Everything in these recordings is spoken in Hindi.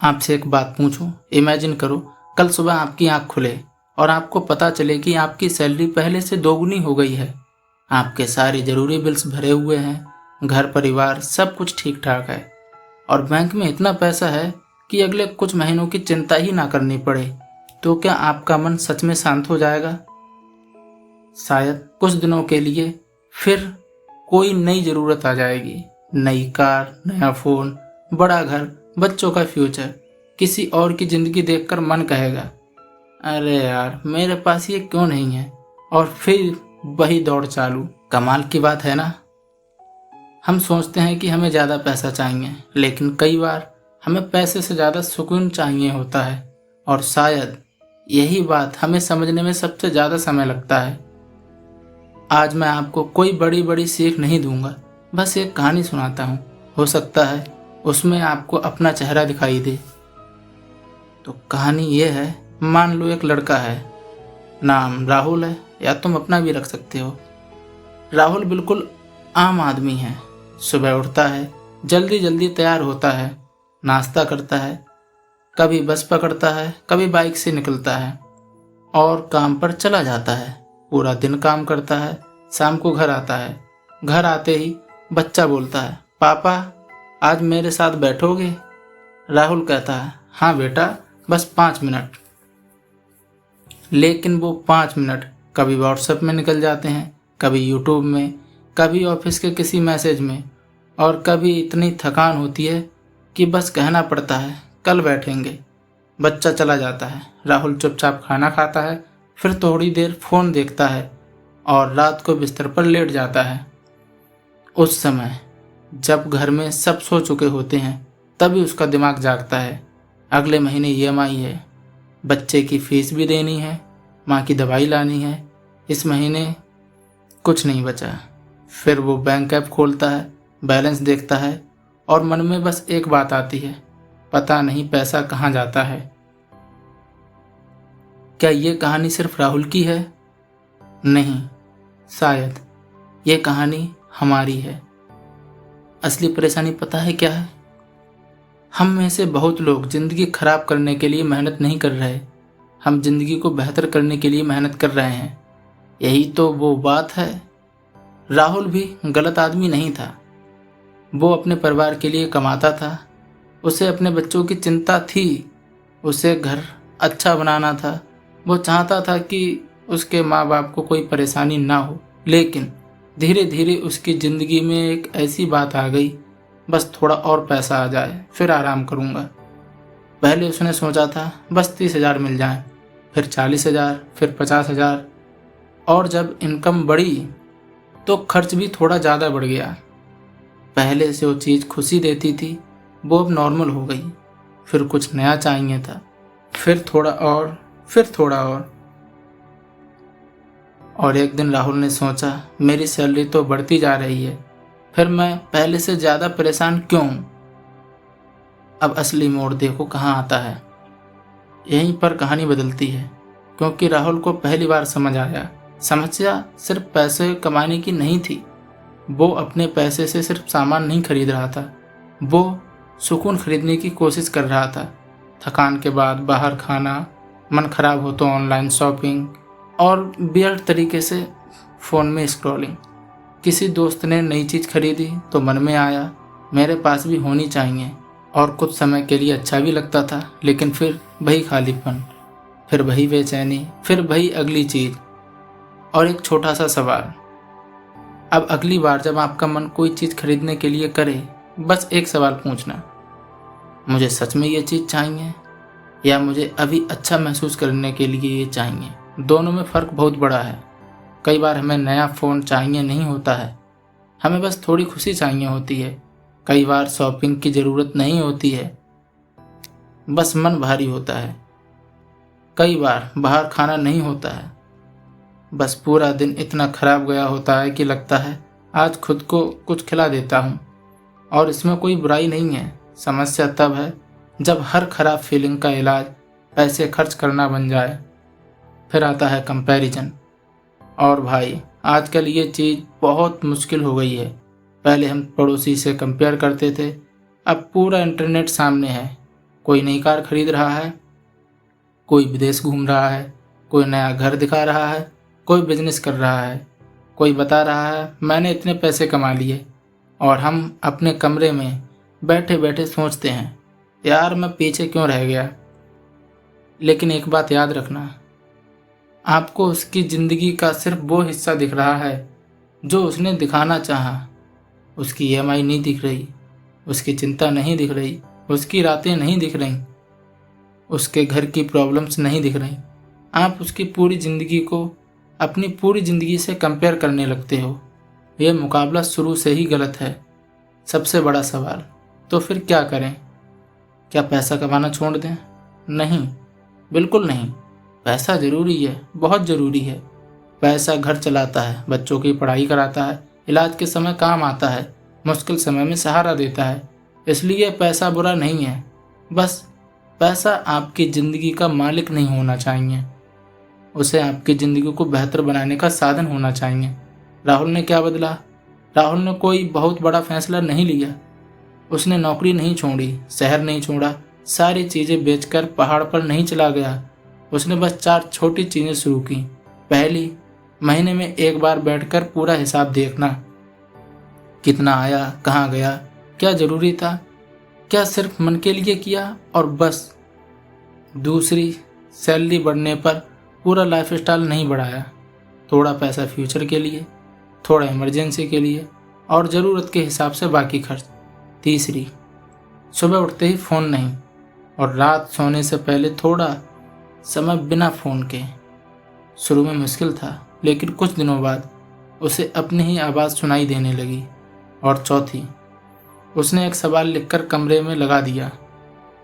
आपसे एक बात पूछूं। इमेजिन करो कल सुबह आपकी आंख खुले और आपको पता चले कि आपकी सैलरी पहले से दोगुनी हो गई है। आपके सारे जरूरी बिल्स भरे हुए हैं, घर परिवार सब कुछ ठीक ठाक है और बैंक में इतना पैसा है कि अगले कुछ महीनों की चिंता ही ना करनी पड़े। तो क्या आपका मन सच में शांत हो जाएगा? शायद कुछ दिनों के लिए। फिर कोई नई ज़रूरत आ जाएगी, नई कार, नया फ़ोन, बड़ा घर, बच्चों का फ्यूचर। किसी और की ज़िंदगी देखकर मन कहेगा, अरे यार मेरे पास ये क्यों नहीं है। और फिर वही दौड़ चालू। कमाल की बात है ना। हम सोचते हैं कि हमें ज़्यादा पैसा चाहिए, लेकिन कई बार हमें पैसे से ज़्यादा सुकून चाहिए होता है। और शायद यही बात हमें समझने में सबसे ज़्यादा समय लगता है। आज मैं आपको कोई बड़ी बड़ी सीख नहीं दूंगा, बस एक कहानी सुनाता हूँ। हो सकता है उसमें आपको अपना चेहरा दिखाई दे। तो कहानी ये है, मान लो एक लड़का है, नाम राहुल है, या तुम अपना भी रख सकते हो। राहुल बिल्कुल आम आदमी है। सुबह उठता है, जल्दी जल्दी तैयार होता है, नाश्ता करता है, कभी बस पकड़ता है, कभी बाइक से निकलता है और काम पर चला जाता है। पूरा दिन काम करता है, शाम को घर आता है। घर आते ही बच्चा बोलता है, पापा आज मेरे साथ बैठोगे? राहुल कहता है, हाँ बेटा, बस 5 मिनट। लेकिन वो 5 मिनट कभी व्हाट्सएप में निकल जाते हैं, कभी यूट्यूब में, कभी ऑफिस के किसी मैसेज में, और कभी इतनी थकान होती है कि बस कहना पड़ता है कल बैठेंगे। बच्चा चला जाता है, राहुल चुपचाप खाना खाता है, फिर थोड़ी देर फ़ोन देखता है और रात को बिस्तर पर लेट जाता है। उस समय जब घर में सब सो चुके होते हैं, तभी उसका दिमाग जागता है। अगले महीने ईएमआई है, बच्चे की फीस भी देनी है, माँ की दवाई लानी है। इस महीने कुछ नहीं बचा। फिर वो बैंक ऐप खोलता है, बैलेंस देखता है और मन में बस एक बात आती है, पता नहीं पैसा कहाँ जाता है। क्या ये कहानी सिर्फ राहुल की है? नहीं, शायद ये कहानी हमारी है। असली परेशानी पता है क्या है? हम में से बहुत लोग ज़िंदगी खराब करने के लिए मेहनत नहीं कर रहे, हम ज़िंदगी को बेहतर करने के लिए मेहनत कर रहे हैं। यही तो वो बात है। राहुल भी गलत आदमी नहीं था। वो अपने परिवार के लिए कमाता था, उसे अपने बच्चों की चिंता थी, उसे घर अच्छा बनाना था, वो चाहता था कि उसके माँ बाप को कोई परेशानी ना हो। लेकिन धीरे धीरे उसकी ज़िंदगी में एक ऐसी बात आ गई, बस थोड़ा और पैसा आ जाए फिर आराम करूँगा। पहले उसने सोचा था बस 30,000 मिल जाए, फिर 40,000, फिर 50,000, और जब इनकम बढ़ी तो खर्च भी थोड़ा ज़्यादा बढ़ गया। पहले से वो चीज़ खुशी देती थी, वो अब नॉर्मल हो गई। फिर कुछ नया चाहिए था, फिर थोड़ा और, फिर थोड़ा और एक दिन राहुल ने सोचा, मेरी सैलरी तो बढ़ती जा रही है, फिर मैं पहले से ज़्यादा परेशान क्यों हूँ? अब असली मोड़ देखो कहाँ आता है। यहीं पर कहानी बदलती है, क्योंकि राहुल को पहली बार समझ आया, समस्या सिर्फ पैसे कमाने की नहीं थी। वो अपने पैसे से सिर्फ सामान नहीं खरीद रहा था, वो सुकून खरीदने की कोशिश कर रहा था। थकान के बाद बाहर खाना, मन खराब हो तो ऑनलाइन शॉपिंग, और वियर्ड तरीके से फ़ोन में स्क्रॉलिंग। किसी दोस्त ने नई चीज़ खरीदी तो मन में आया, मेरे पास भी होनी चाहिए। और कुछ समय के लिए अच्छा भी लगता था, लेकिन फिर वही खालीपन, फिर वही बेचैनी, फिर वही अगली चीज़। और एक छोटा सा सवाल, अब अगली बार जब आपका मन कोई चीज़ खरीदने के लिए करे, बस एक सवाल पूछना, मुझे सच में ये चीज़ चाहिए या मुझे अभी अच्छा महसूस करने के लिए ये चाहिए? दोनों में फ़र्क बहुत बड़ा है। कई बार हमें नया फ़ोन चाहिए नहीं होता है, हमें बस थोड़ी खुशी चाहिए होती है। कई बार शॉपिंग की ज़रूरत नहीं होती है, बस मन भारी होता है। कई बार बाहर खाना नहीं होता है, बस पूरा दिन इतना खराब गया होता है कि लगता है आज खुद को कुछ खिला देता हूँ। और इसमें कोई बुराई नहीं है। समस्या तब है जब हर खराब फीलिंग का इलाज पैसे खर्च करना बन जाए। फिर आता है कंपैरिजन। और भाई आजकल ये चीज़ बहुत मुश्किल हो गई है। पहले हम पड़ोसी से कंपेयर करते थे, अब पूरा इंटरनेट सामने है, कोई नई कार खरीद रहा है, कोई विदेश घूम रहा है, कोई नया घर दिखा रहा है, कोई बिजनेस कर रहा है, कोई बता रहा है मैंने इतने पैसे कमा लिए, और हम अपने कमरे में बैठे बैठे सोचते हैं यार मैं पीछे क्यों रह गया। लेकिन एक बात याद रखना, आपको उसकी ज़िंदगी का सिर्फ वो हिस्सा दिख रहा है जो उसने दिखाना चाहा। उसकी ईएमआई नहीं दिख रही, उसकी चिंता नहीं दिख रही, उसकी रातें नहीं दिख रही, उसके घर की प्रॉब्लम्स नहीं दिख रही। आप उसकी पूरी ज़िंदगी को अपनी पूरी ज़िंदगी से कंपेयर करने लगते हो। यह मुकाबला शुरू से ही गलत है। सबसे बड़ा सवाल, तो फिर क्या करें? क्या पैसा कमाना छोड़ दें? नहीं, बिल्कुल नहीं। पैसा ज़रूरी है, बहुत ज़रूरी है। पैसा घर चलाता है, बच्चों की पढ़ाई कराता है, इलाज के समय काम आता है, मुश्किल समय में सहारा देता है। इसलिए पैसा बुरा नहीं है, बस पैसा आपकी ज़िंदगी का मालिक नहीं होना चाहिए। उसे आपकी ज़िंदगी को बेहतर बनाने का साधन होना चाहिए। राहुल ने क्या बदला? राहुल ने कोई बहुत बड़ा फैसला नहीं लिया। उसने नौकरी नहीं छोड़ी, शहर नहीं छोड़ा, सारी चीज़ें बेचकर पहाड़ पर नहीं चला गया। उसने बस 4 छोटी चीज़ें शुरू की। पहली, महीने में एक बार बैठकर पूरा हिसाब देखना, कितना आया, कहाँ गया, क्या ज़रूरी था, क्या सिर्फ मन के लिए किया और बस। दूसरी, सैलरी बढ़ने पर पूरा लाइफस्टाइल नहीं बढ़ाया, थोड़ा पैसा फ्यूचर के लिए, थोड़ा इमरजेंसी के लिए और ज़रूरत के हिसाब से बाकी खर्च। तीसरी, सुबह उठते ही फ़ोन नहीं और रात सोने से पहले थोड़ा समय बिना फ़ोन के। शुरू में मुश्किल था, लेकिन कुछ दिनों बाद उसे अपनी ही आवाज़ सुनाई देने लगी। और चौथी, उसने एक सवाल लिखकर कमरे में लगा दिया,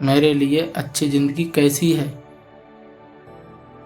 मेरे लिए अच्छी ज़िंदगी कैसी है?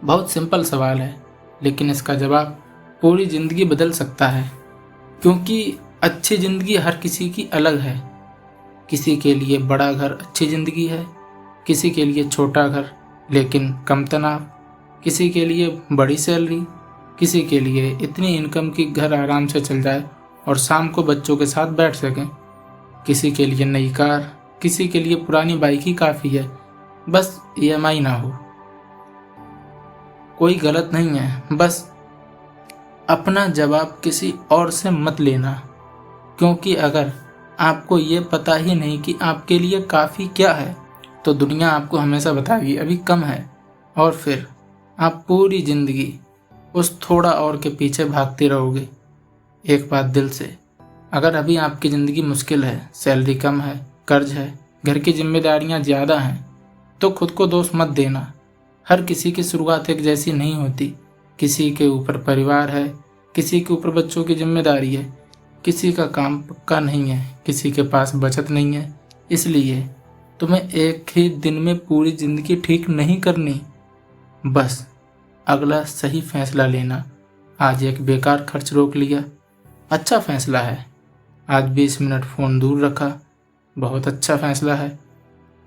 बहुत सिंपल सवाल है, लेकिन इसका जवाब पूरी ज़िंदगी बदल सकता है। क्योंकि अच्छी ज़िंदगी हर किसी की अलग है। किसी के लिए बड़ा घर अच्छी ज़िंदगी है, किसी के लिए छोटा घर लेकिन कम तनाव, किसी के लिए बड़ी सैलरी, किसी के लिए इतनी इनकम कि घर आराम से चल जाए और शाम को बच्चों के साथ बैठ सकें, किसी के लिए नई कार, किसी के लिए पुरानी बाइक ही काफ़ी है, बस ईएमआई ना हो। कोई गलत नहीं है, बस अपना जवाब किसी और से मत लेना। क्योंकि अगर आपको ये पता ही नहीं कि आपके लिए काफ़ी क्या है, तो दुनिया आपको हमेशा बताएगी अभी कम है, और फिर आप पूरी ज़िंदगी उस थोड़ा और के पीछे भागते रहोगे। एक बात दिल से, अगर अभी आपकी ज़िंदगी मुश्किल है, सैलरी कम है, कर्ज है, घर की जिम्मेदारियां ज़्यादा हैं, तो खुद को दोष मत देना। हर किसी की शुरुआत एक जैसी नहीं होती। किसी के ऊपर परिवार है, किसी के ऊपर बच्चों की जिम्मेदारी है, किसी का काम पक्का नहीं है, किसी के पास बचत नहीं है। इसलिए तुम्हें एक ही दिन में पूरी ज़िंदगी ठीक नहीं करनी, बस अगला सही फैसला लेना। आज एक बेकार खर्च रोक लिया, अच्छा फैसला है। आज 20 मिनट फ़ोन दूर रखा, बहुत अच्छा फैसला है।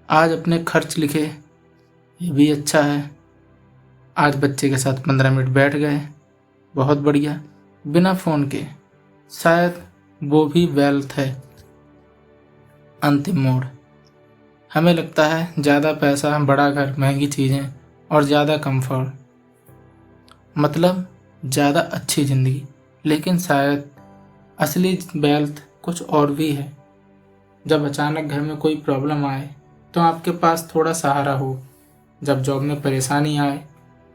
आज अपने खर्च लिखे, ये भी अच्छा है। आज बच्चे के साथ 15 मिनट बैठ गए, बहुत बढ़िया, बिना फ़ोन के। शायद वो भी वेल्थ है। अंतिम मोड़, हमें लगता है ज़्यादा पैसा, बड़ा घर, महंगी चीज़ें और ज़्यादा कंफर्ट मतलब ज़्यादा अच्छी ज़िंदगी, लेकिन शायद असली वेल्थ कुछ और भी है। जब अचानक घर में कोई प्रॉब्लम आए तो आपके पास थोड़ा सहारा हो। जब जॉब में परेशानी आए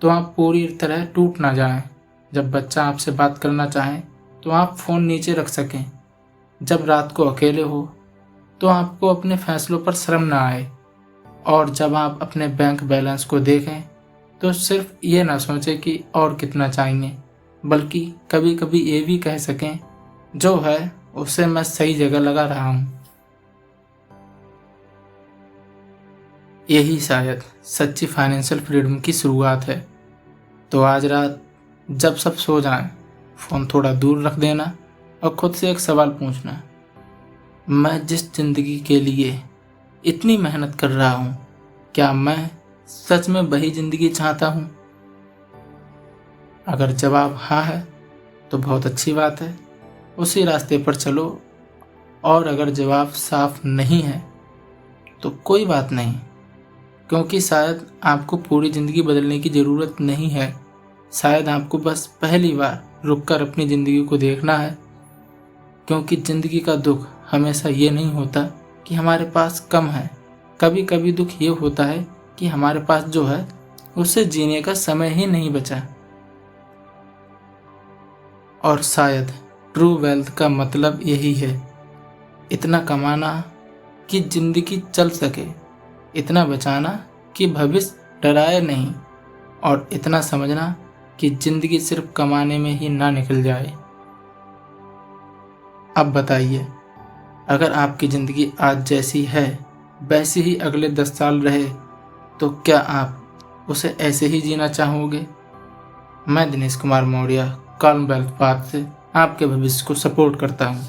तो आप पूरी तरह टूट ना जाएं। जब बच्चा आपसे बात करना चाहे तो आप फ़ोन नीचे रख सकें। जब रात को अकेले हो तो आपको अपने फैसलों पर शर्म ना आए। और जब आप अपने बैंक बैलेंस को देखें तो सिर्फ ये ना सोचें कि और कितना चाहिए, बल्कि कभी कभी ये भी कह सकें जो है उसे मैं सही जगह लगा रहा हूँ। यही शायद सच्ची फाइनेंशियल फ्रीडम की शुरुआत है। तो आज रात जब सब सो जाएं, फ़ोन थोड़ा दूर रख देना और खुद से एक सवाल पूछना, मैं जिस ज़िंदगी के लिए इतनी मेहनत कर रहा हूँ, क्या मैं सच में वही ज़िंदगी चाहता हूँ? अगर जवाब हाँ है तो बहुत अच्छी बात है, उसी रास्ते पर चलो। और अगर जवाब साफ नहीं है तो कोई बात नहीं, क्योंकि शायद आपको पूरी ज़िंदगी बदलने की ज़रूरत नहीं है। शायद आपको बस पहली बार रुककर अपनी ज़िंदगी को देखना है, क्योंकि ज़िंदगी का दुख हमेशा ये नहीं होता कि हमारे पास कम है। कभी कभी दुख ये होता है कि हमारे पास जो है उससे जीने का समय ही नहीं बचा। और शायद ट्रू वेल्थ का मतलब यही है, इतना कमाना कि ज़िंदगी चल सके, इतना बचाना कि भविष्य डराए नहीं, और इतना समझना कि ज़िंदगी सिर्फ कमाने में ही ना निकल जाए। अब बताइए, अगर आपकी ज़िंदगी आज जैसी है वैसी ही अगले 10 साल रहे तो क्या आप उसे ऐसे ही जीना चाहोगे? मैं Dinesh Kumar Maurya, calm wealth path से आपके भविष्य को सपोर्ट करता हूँ।